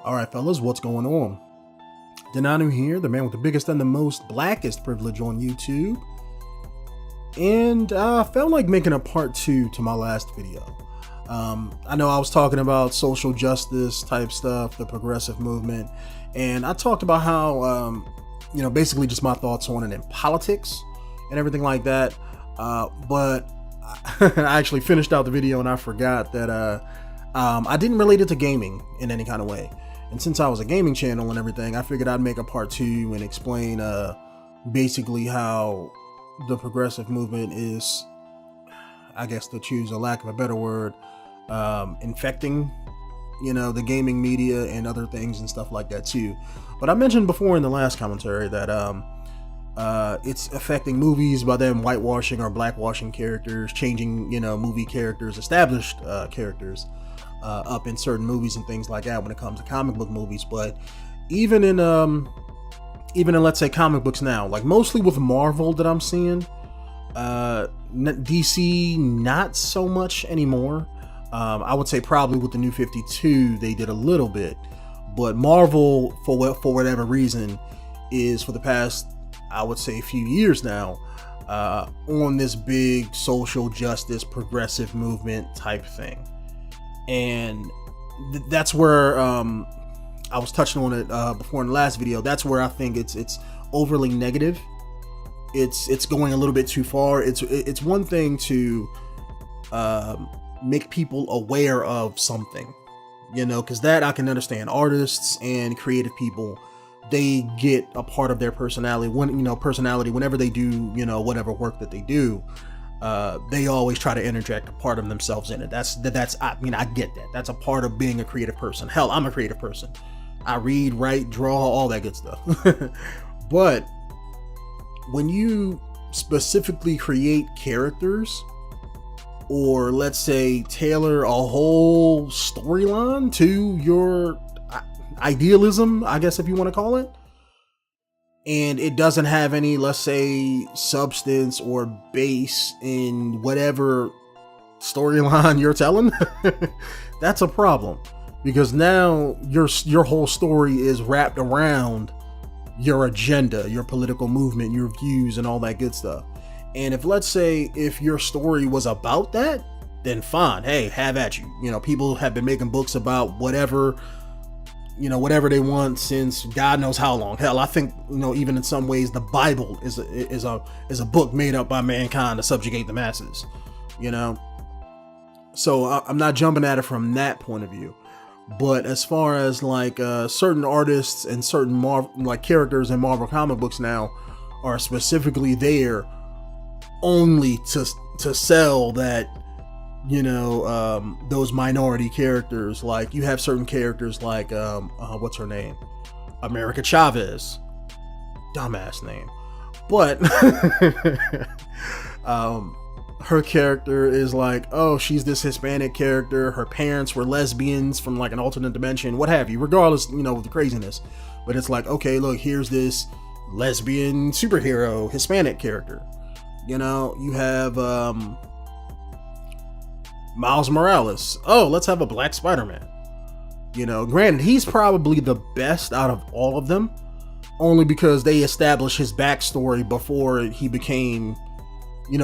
Alright fellas, what's going on? Denonu here, the man with the biggest and the most blackest privilege on YouTube. And I felt like making a part 2 to my last video. I know I was talking about social justice type stuff, the progressive movement, and I talked about how, basically just my thoughts on it in politics and everything like that. But I actually finished out the video and I forgot that I didn't relate it to gaming in any kind of way. And since I was a gaming channel and everything, I figured I'd make a part 2 and explain basically how the progressive movement is, I guess to choose a lack of a better word, infecting, the gaming media and other things and stuff like that too. But I mentioned before in the last commentary that it's affecting movies by them whitewashing or blackwashing characters, changing, movie characters, established characters up in certain movies and things like that when it comes to comic book movies. But even in let's say comic books now, like mostly with Marvel that I'm seeing, DC not so much anymore. I would say probably with the New 52 they did a little bit, but Marvel for whatever reason is for the past, I would say, a few years now on this big social justice progressive movement type thing. And that's where I was touching on it before in the last video. That's where I think it's overly negative. It's going a little bit too far. It's one thing to make people aware of something, because that I can understand. Artists and creative people, they get a part of their personality whenever they do whatever work that they do. They always try to interject a part of themselves in it. I get that. That's a part of being a creative person. Hell, I'm a creative person. I read, write, draw, all that good stuff. But when you specifically create characters, or let's say tailor a whole storyline to your idealism, I guess if you want to call it, and it doesn't have any, let's say, substance or base in whatever storyline you're telling, that's a problem. Because now your whole story is wrapped around your agenda, your political movement, your views, and all that good stuff. And if your story was about that, then fine. Hey, have at you. People have been making books about whatever they want since God knows how long. Hell, I think, even in some ways, the Bible is a book made up by mankind to subjugate the masses, So I'm not jumping at it from that point of view. But as far as certain artists and certain characters in Marvel comic books now are specifically there only to sell that, those minority characters. Like you have certain characters like what's her name, America Chavez, dumbass name, but her character is like, oh, she's this Hispanic character, her parents were lesbians from like an alternate dimension, what have you, regardless of the craziness. But it's like, okay, look, here's this lesbian superhero Hispanic character. You have Miles Morales. Oh, let's have a black Spider-Man. Granted, he's probably the best out of all of them, only because they established his backstory before he became,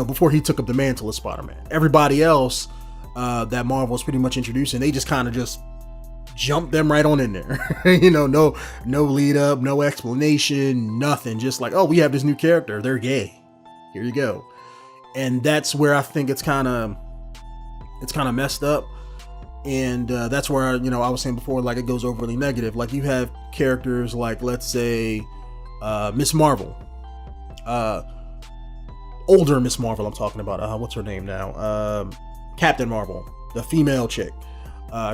before he took up the mantle of Spider-Man. Everybody else that Marvel's pretty much introducing, they just kind of just jump them right on in there. No lead up, no explanation, nothing. Just like, oh, we have this new character, they're gay. Here you go. And that's where I think it's kind of messed up. And that's where I was saying before, like it goes overly negative. Like you have characters like, let's say, Miss Marvel, older Miss Marvel. I'm talking about what's her name now? Captain Marvel, the female chick.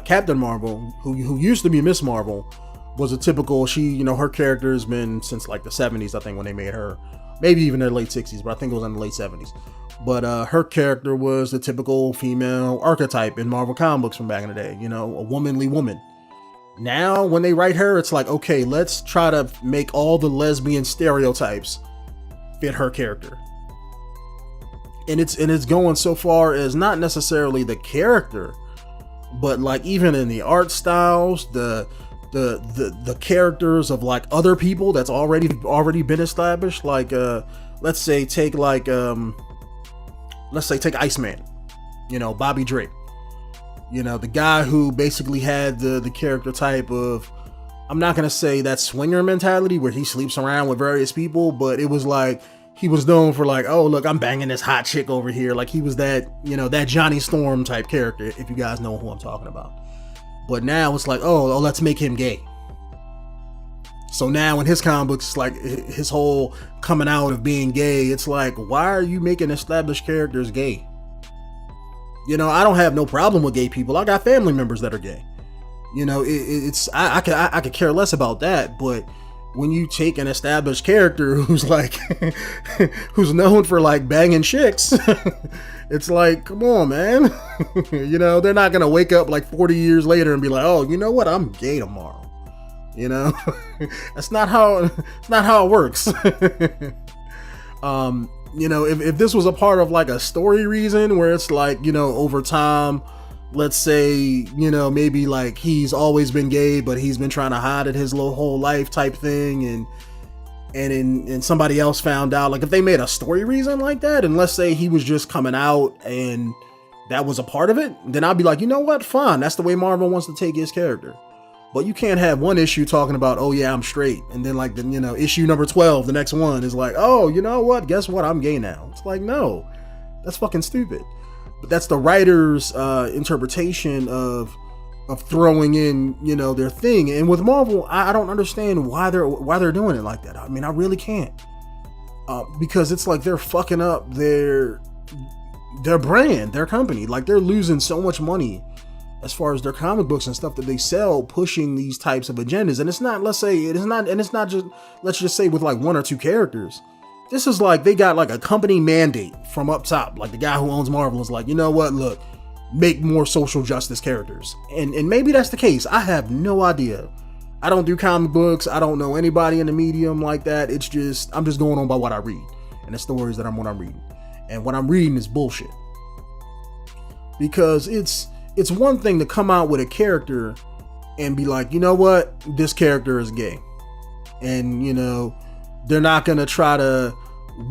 Captain Marvel, who used to be Miss Marvel, was a typical. Her character has been since like the 70s, I think, when they made her. Maybe even the late 60s, but I think it was in the late 70s. But her character was the typical female archetype in Marvel comic books from back in the day, a womanly woman. Now, when they write her, it's like, okay, let's try to make all the lesbian stereotypes fit her character. And it's going so far as not necessarily the character, but like even in the art styles, the the characters of like other people that's already been established. Like let's say take Iceman, Bobby Drake, the guy who basically had the character type of, I'm not gonna say that swinger mentality where he sleeps around with various people, but it was like he was known for like, oh look, I'm banging this hot chick over here. Like he was that, that Johnny Storm type character, if you guys know who I'm talking about. But now it's like, oh, let's make him gay. So now in his comic books, it's like his whole coming out of being gay. It's like, why are you making established characters gay? I don't have no problem with gay people. I got family members that are gay. I could care less about that. But when you take an established character who's like, who's known for like banging chicks, it's like, come on, man. They're not going to wake up like 40 years later and be like, oh, you know what? I'm gay tomorrow. That's not how it works. If this was a part of like a story reason where it's like, over time, let's say, maybe like he's always been gay, but he's been trying to hide it his whole life type thing. And somebody else found out, like if they made a story reason like that, and let's say he was just coming out and that was a part of it, then I'd be like, you know what? Fine. That's the way Marvel wants to take his character. But you can't have one issue talking about, oh yeah, I'm straight. And then like issue number 12, the next one is like, oh, you know what? Guess what? I'm gay now. It's like, no, that's fucking stupid. But that's the writer's interpretation of throwing in, their thing. And with Marvel, I don't understand why they're doing it like that. I mean, I really can't. Because it's like they're fucking up their brand, their company. Like they're losing so much money as far as their comic books and stuff that they sell, pushing these types of agendas. And it's not, let's just say with like one or two characters. This is like, they got like a company mandate from up top. Like the guy who owns Marvel is like, you know what, look, make more social justice characters. And maybe that's the case. I have no idea. I don't do comic books. I don't know anybody in the medium like that. It's just, I'm just going on by what I read and the stories that I'm reading. And what I'm reading is bullshit. Because it's one thing to come out with a character and be like, you know what, this character is gay. And, they're not going to try to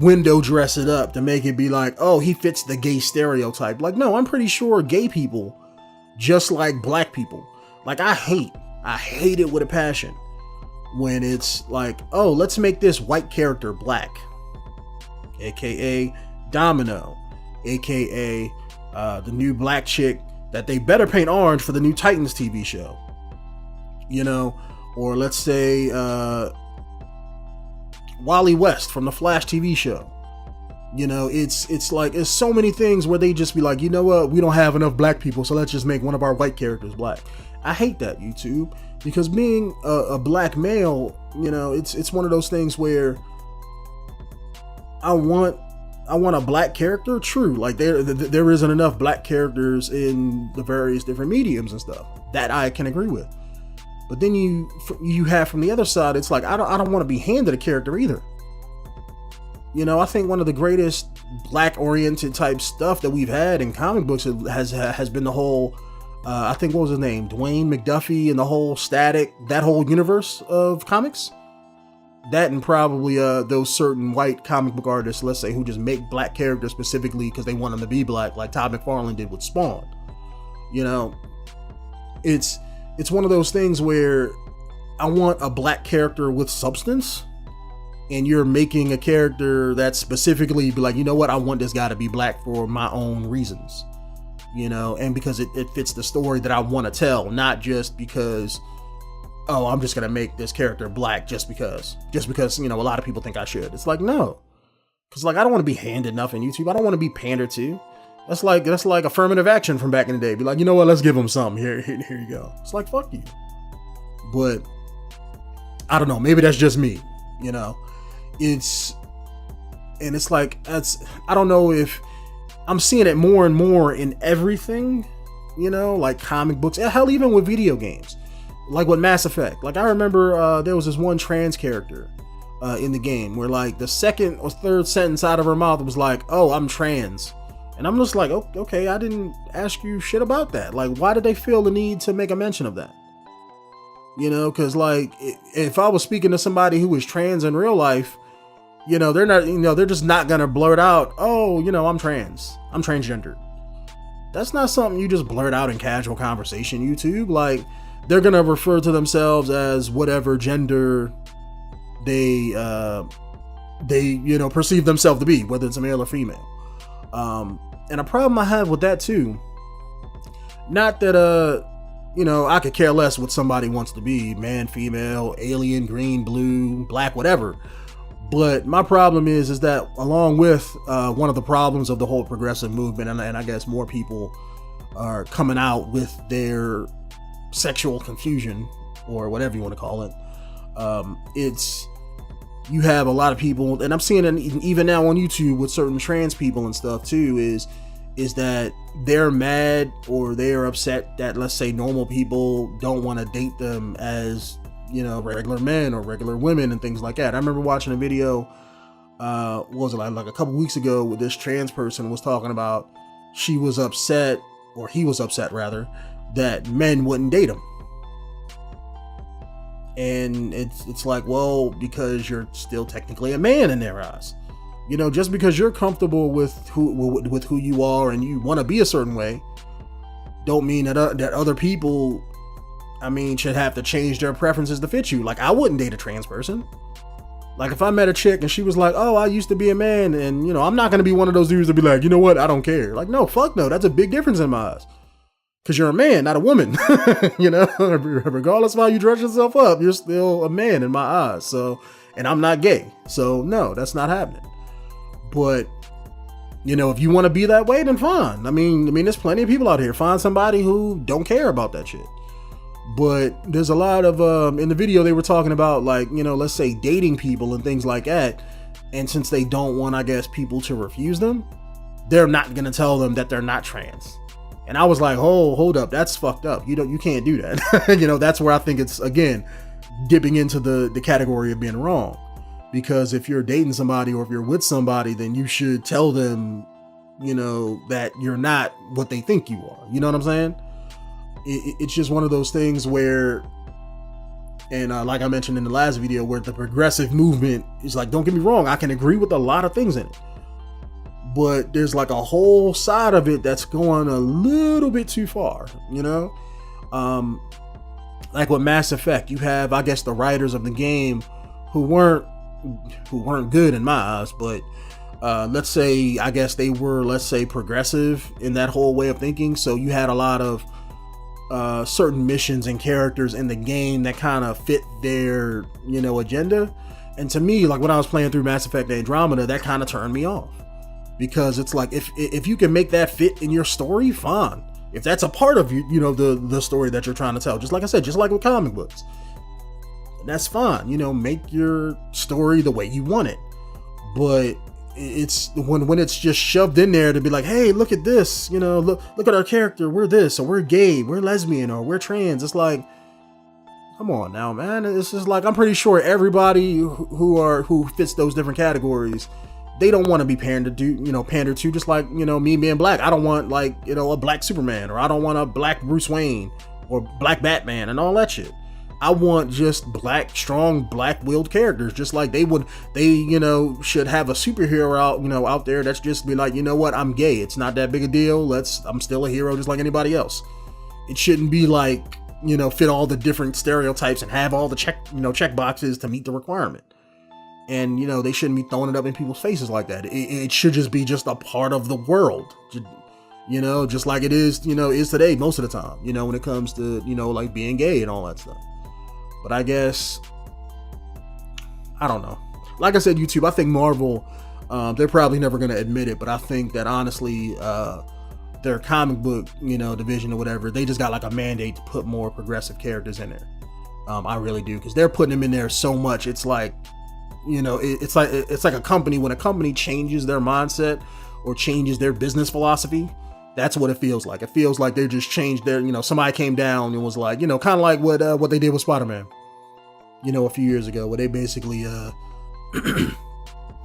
window dress it up to make it be like, oh, he fits the gay stereotype. Like, no, I'm pretty sure gay people, just like black people, like I hate it with a passion when it's like, oh, let's make this white character black, aka Domino, aka the new black chick that they better paint orange for the new Titans TV show, or let's say Wally West from the Flash TV show. It's like, it's so many things where they just be like, you know what, we don't have enough black people, so let's just make one of our white characters black. I hate that, YouTube, because being a black male, it's one of those things where I want a black character. True, like there isn't enough black characters in the various different mediums and stuff. That I can agree with. But then you have from the other side, it's like, I don't want to be handed a character either. I think one of the greatest black oriented type stuff that we've had in comic books has been the whole, I think, what was his name? Dwayne McDuffie and the whole Static, that whole universe of comics. That and probably those certain white comic book artists, let's say, who just make black characters specifically because they want them to be black, like Todd McFarlane did with Spawn. It's one of those things where I want a black character with substance, and you're making a character that specifically be like, you know what, I want this guy to be black for my own reasons, and because it fits the story that I want to tell, not just because, oh, I'm just gonna make this character black just because a lot of people think I should. It's like, no, because like I don't want to be handed nothing, YouTube. I don't want to be pandered to. That's like affirmative action from back in the day. Be like, you know what? Let's give them something. Here you go. It's like, fuck you. But I don't know. Maybe that's just me. It's like, I don't know if I'm seeing it more and more in everything. Like comic books, hell, even with video games, like with Mass Effect. Like I remember there was this one trans character in the game where like the second or third sentence out of her mouth was like, oh, I'm trans. And I'm just like, oh, okay, I didn't ask you shit about that. Like, why did they feel the need to make a mention of that? You know, because like if I was speaking to somebody who was trans in real life, you know, they're not, you know, they're just not gonna blurt out, oh, you know, I'm transgendered. That's not something you just blurt out in casual conversation, YouTube. Like, they're gonna refer to themselves as whatever gender they you know, perceive themselves to be, whether it's a male or female. And a problem I have with that too, not that you know, I could care less what somebody wants to be, man, female, alien, green, blue, black, whatever. But my problem is that along with one of the problems of the whole progressive movement, and I guess more people are coming out with their sexual confusion, or whatever you want to call it, it's, you have a lot of people, and I'm seeing it even now on YouTube with certain trans people and stuff too, is that they're mad or they're upset that, let's say, normal people don't want to date them as, you know, regular men or regular women and things like that. I remember watching a video, what was it, like a couple weeks ago, where this trans person was talking about she was upset, or he was upset rather, that men wouldn't date him. And it's like, well, because you're still technically a man in their eyes. You know, just because you're comfortable with who you are and you want to be a certain way, don't mean that other people, I mean, should have to change their preferences to fit you. Like, I wouldn't date a trans person. Like, if I met a chick and she was like, oh, I used to be a man, and, you know, I'm not going to be one of those dudes to be like, you know what, I don't care. Like, no, fuck no. That's a big difference in my eyes. Because you're a man, not a woman. You know, regardless of how you dress yourself up, you're still a man in my eyes. So, and I'm not gay. So, no, that's not happening. But, you know, if you want to be that way, then fine. I mean, there's plenty of people out here. Find somebody who don't care about that shit. But there's a lot of, in the video they were talking about, like, you know, let's say dating people and things like that. And since they don't want, I guess, people to refuse them, they're not going to tell them that they're not trans. And I was like, oh, hold up. That's fucked up. You can't do that. You know, that's where I think it's, again, dipping into the category of being wrong. Because if you're dating somebody or if you're with somebody, then you should tell them, you know, that you're not what they think you are. You know what I'm saying? It's just one of those things where, and like I mentioned in the last video, where the progressive movement is like, don't get me wrong, I can agree with a lot of things in it. But there's like a whole side of it that's going a little bit too far, you know? Like with Mass Effect, you have, I guess, the writers of the game who weren't good in my eyes, but let's say, I guess they were, let's say, progressive in that whole way of thinking. So you had a lot of certain missions and characters in the game that kind of fit their, you know, agenda. And to me, like when I was playing through Mass Effect Andromeda, that kind of turned me off, because it's like, if you can make that fit in your story, fine. If that's a part of you know, the story that you're trying to tell, just like I said, just like with comic books, that's fine. You know, make your story the way you want it. But it's when it's just shoved in there to be like, hey, look at this, you know, look at our character, we're this, or we're gay, we're lesbian, or we're trans. It's like, come on now, man. It's just like, I'm pretty sure everybody who fits those different categories, they don't want to be pandered to, just like, you know, me being black. I don't want, like, you know, a black Superman, or I don't want a black Bruce Wayne or black Batman and all that shit. I want just black, strong, black-willed characters, just like they, you know, should have a superhero out there that's just be like, you know what, I'm gay. It's not that big a deal. I'm still a hero just like anybody else. It shouldn't be like, you know, fit all the different stereotypes and have all the check boxes to meet the requirement. And, you know, they shouldn't be throwing it up in people's faces like that. It should just be just a part of the world, you know, just like it is, you know, is today most of the time, you know, when it comes to, you know, like being gay and all that stuff. But I guess, I don't know. Like I said, YouTube, I think Marvel, they're probably never going to admit it, but I think that honestly, their comic book, you know, division or whatever, they just got like a mandate to put more progressive characters in there. I really do, because they're putting them in there so much. It's like, you know, it's like a company, when a company changes their mindset or changes their business philosophy, that's what it feels like. It feels like they just changed their, you know, somebody came down and was like, you know, kind of like what they did with Spider-Man, you know, a few years ago, where they basically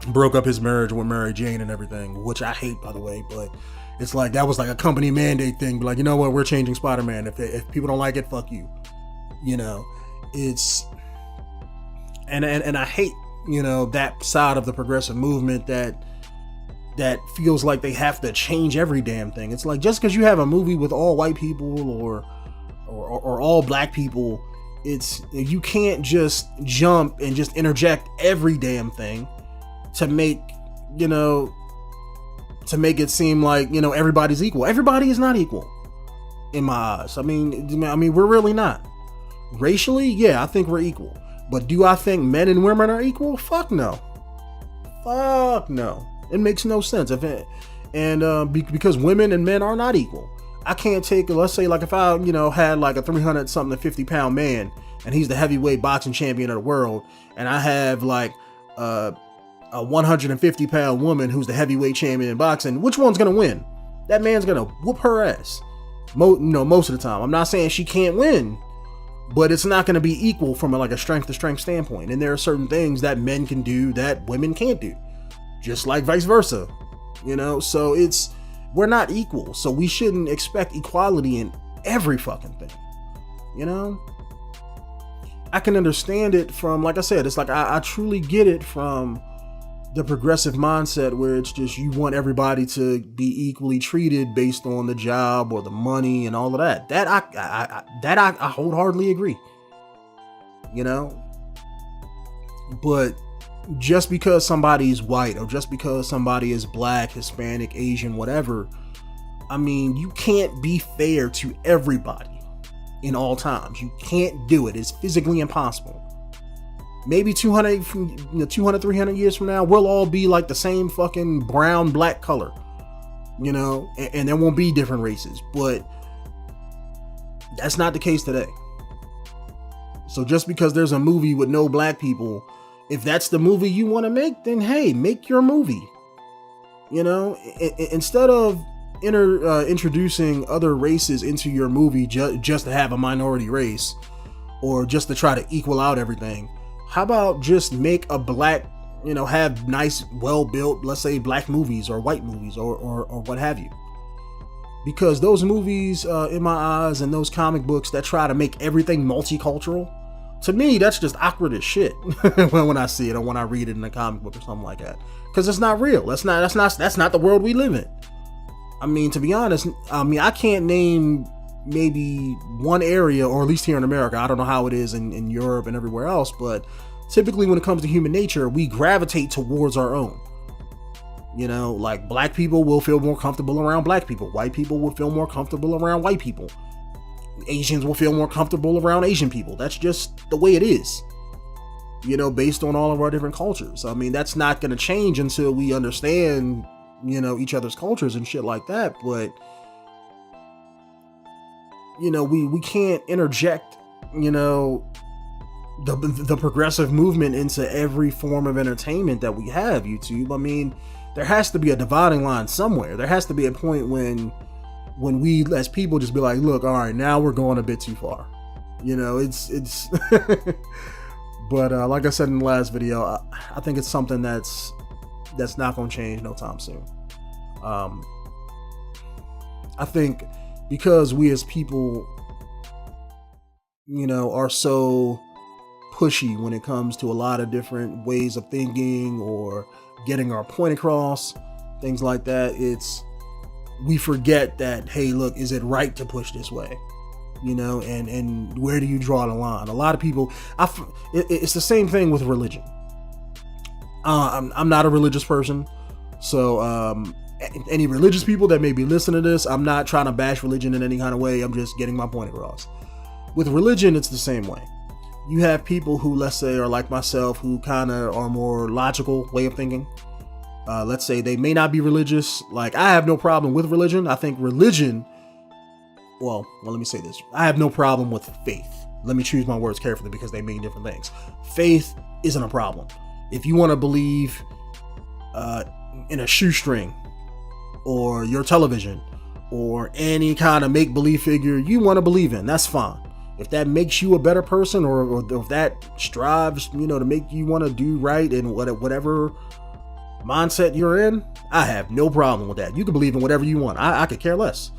broke up his marriage with Mary Jane and everything, which I hate, by the way. But it's like, that was like a company mandate thing. But like, you know what, we're changing Spider-Man. If people don't like it, fuck you, you know. It's and I hate, that side of the progressive movement that feels like they have to change every damn thing. It's like, just because you have a movie with all white people or all black people, you can't just jump and just interject every damn thing to make it seem like, everybody's equal. Everybody is not equal in my eyes. I mean, we're really not. Racially, yeah, I think we're equal. But do I think men and women are equal? Fuck no. Fuck no. It makes no sense. Because women and men are not equal. I can't take, let's say, like if I, had like a 300 something to 50 pound man and he's the heavyweight boxing champion of the world, and I have like a 150 pound woman who's the heavyweight champion in boxing, which one's gonna win? That man's gonna whoop her ass. Most of the time. I'm not saying she can't win, but it's not going to be equal from a strength to strength standpoint. And there are certain things that men can do that women can't do, just like vice versa, so we're not equal. So we shouldn't expect equality in every fucking thing. I can understand it from, like I said, it's like, I truly get it from the progressive mindset where it's just, you want everybody to be equally treated based on the job or the money and all of that. That I wholeheartedly agree. But just because somebody's white or just because somebody is black, Hispanic, Asian, whatever, you can't be fair to everybody in all times. You can't do it. It's physically impossible. Maybe 200, 300 years from now, we'll all be like the same fucking brown, black color, and there won't be different races, but that's not the case today. So just because there's a movie with no black people, if that's the movie you want to make, then hey, make your movie. Instead of introducing other races into your movie just to have a minority race or just to try to equal out everything, how about just make a black, have nice, well-built, let's say black movies or white movies or what have you. Because those movies, in my eyes, and those comic books that try to make everything multicultural, to me, that's just awkward as shit when I see it or when I read it in a comic book or something like that. Because it's not real. That's not the world we live in. To be honest, I can't name maybe one area, or at least here in America, I don't know how it is in Europe and everywhere else, but typically when it comes to human nature, we gravitate towards our own. Like black people will feel more comfortable around black people. White people will feel more comfortable around white people. Asians will feel more comfortable around Asian people. That's just the way it is, based on all of our different cultures. That's not going to change until we understand, each other's cultures and shit like that. But we can't interject, the progressive movement into every form of entertainment that we have, YouTube. There has to be a dividing line somewhere. There has to be a point when we as people just be like, look, all right, now we're going a bit too far. It's but like I said in the last video, I think it's something that's not going to change no time soon. I think because we as people, are so pushy when it comes to a lot of different ways of thinking or getting our point across, things like that, we forget that, hey, look, is it right to push this way? And where do you draw the line? A lot of people, it's the same thing with religion. I'm not a religious person, so any religious people that may be listening to this, I'm not trying to bash religion in any kind of way. I'm just getting my point across. With religion, it's the same way. You have people who, let's say, are like myself, who kind of are more logical way of thinking. Let's say they may not be religious. Like, I have no problem with religion. I think religion, well, let me say this. I have no problem with faith. Let me choose my words carefully because they mean different things. Faith isn't a problem. If you want to believe in a shoestring or your television or any kind of make-believe figure you want to believe in, that's fine. If that makes you a better person or if that strives, to make you want to do right in whatever mindset you're in, I have no problem with that. You can believe in whatever you want. I could care less.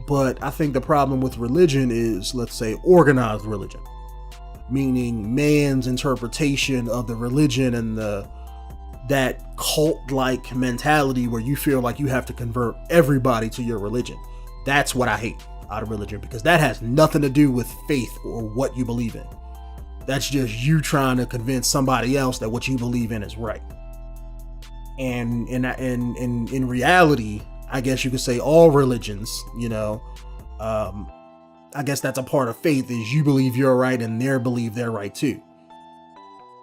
But I think the problem with religion is, let's say, organized religion, meaning man's interpretation of the religion and that cult-like mentality where you feel like you have to convert everybody to your religion. That's what I hate out of religion, because that has nothing to do with faith or what you believe in. That's just you trying to convince somebody else that what you believe in is right. And in reality, I guess you could say all religions, I guess that's a part of faith, is you believe you're right and they believe they're right too.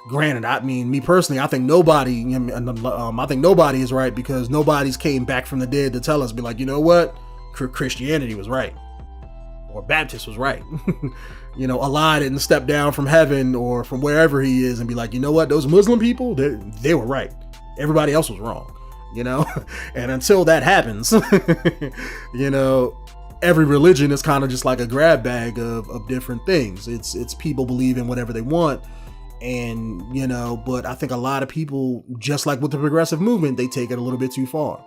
Granted, I mean, me personally, I think nobody is right, because nobody's came back from the dead to tell us, be like, you know what, Christianity was right, or Baptist was right. Allah didn't step down from heaven or from wherever he is and be like, you know what, those Muslim people, they were right. Everybody else was wrong, and until that happens, every religion is kind of just like a grab bag of different things. It's people believe in whatever they want. And, but I think a lot of people, just like with the progressive movement, they take it a little bit too far.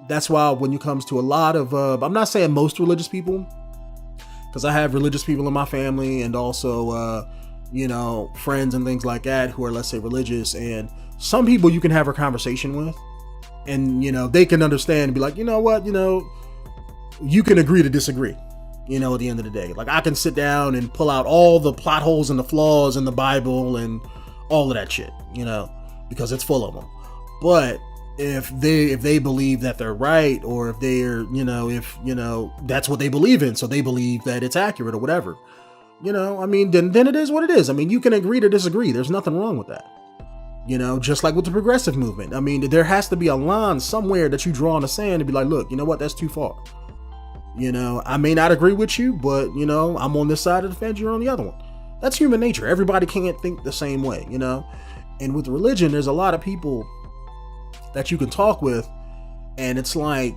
That's why when it comes to a lot of, I'm not saying most religious people, because I have religious people in my family, and also, friends and things like that who are, let's say, religious. And some people you can have a conversation with, and, they can understand and be like, you know what, you can agree to disagree, at the end of the day. Like, I can sit down and pull out all the plot holes and the flaws in the Bible and all of that shit, because it's full of them. But if they believe that they're right, or if they're, that's what they believe in, so they believe that it's accurate or whatever, then it is what it is. I mean, you can agree to disagree. There's nothing wrong with that. Just like with the progressive movement. I mean, there has to be a line somewhere that you draw in the sand and be like, look, you know what, that's too far. I may not agree with you, but, I'm on this side of the fence, you're on the other one. That's human nature. Everybody can't think the same way, And with religion, there's a lot of people that you can talk with, and it's like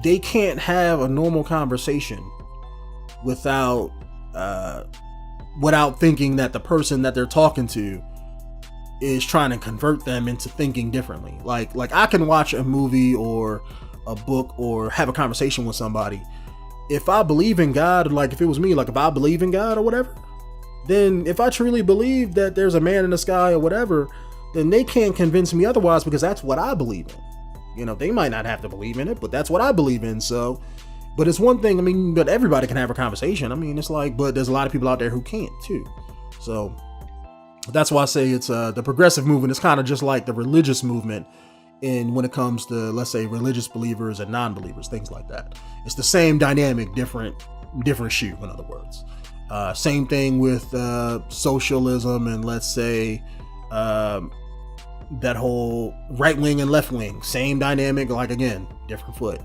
they can't have a normal conversation without thinking that the person that they're talking to is trying to convert them into thinking differently. Like I can watch a movie or a book or have a conversation with somebody. If I believe in God, like if it was me, like if I believe in God or whatever, then if I truly believe that there's a man in the sky or whatever, then they can't convince me otherwise, because that's what I believe in. They might not have to believe in it, but that's what I believe in. So, but it's one thing, I mean, but everybody can have a conversation. I mean, it's like, but there's a lot of people out there who can't too. So that's why I say it's the progressive movement is kind of just like the religious movement. And when it comes to, let's say, religious believers and non-believers, things like that, it's the same dynamic, different shoe, in other words. Same thing with socialism and, let's say, that whole right wing and left wing, same dynamic, like, again, different foot.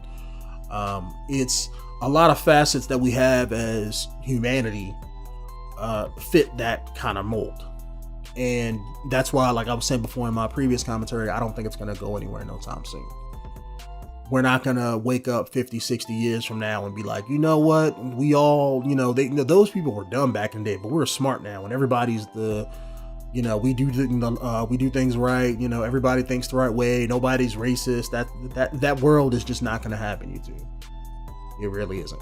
It's a lot of facets that we have as humanity fit that kind of mold. And that's why, like I was saying before in my previous commentary, I don't think it's going to go anywhere no time soon. We're not going to wake up 50, 60 years from now and be like, you know what, we all, those people were dumb back in the day, but we're smart now, and everybody's we do things right. Everybody thinks the right way. Nobody's racist. That world is just not going to happen, YouTube. It really isn't.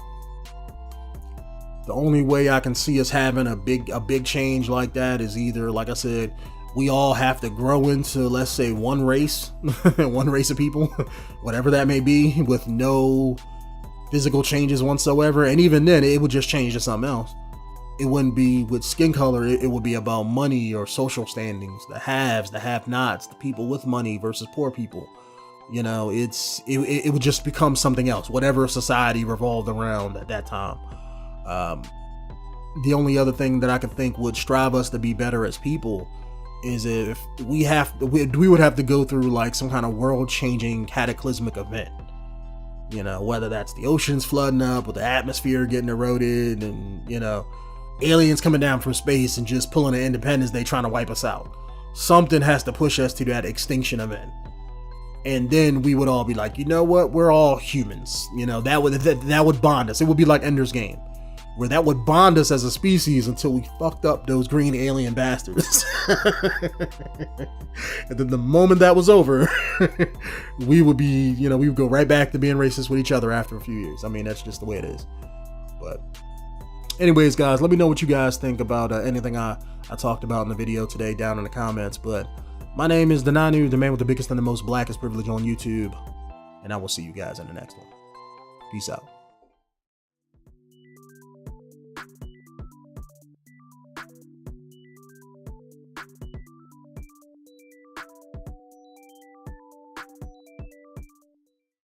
The only way I can see us having a big change like that is either, like I said, we all have to grow into, let's say, one race, one race of people, whatever that may be, with no physical changes whatsoever. And even then, it would just change to something else. It wouldn't be with skin color. It would be about money or social standings, the haves, the have-nots, the people with money versus poor people. It would just become something else, whatever society revolved around at that time. The only other thing that I could think would strive us to be better as people is if we would have to go through like some kind of world-changing cataclysmic event. Whether that's the oceans flooding up, or the atmosphere getting eroded, and aliens coming down from space and just pulling an Independence Day trying to wipe us out. Something has to push us to that extinction event. And then we would all be like, you know what? We're all humans. That would bond us. It would be like Ender's Game. where that would bond us as a species until we fucked up those green alien bastards. And then the moment that was over, we would be, we would go right back to being racist with each other after a few years. I mean, that's just the way it is. But anyways, guys, let me know what you guys think about anything I talked about in the video today down in the comments. But my name is Denonu, the man with the biggest and the most blackest privilege on YouTube. And I will see you guys in the next one. Peace out.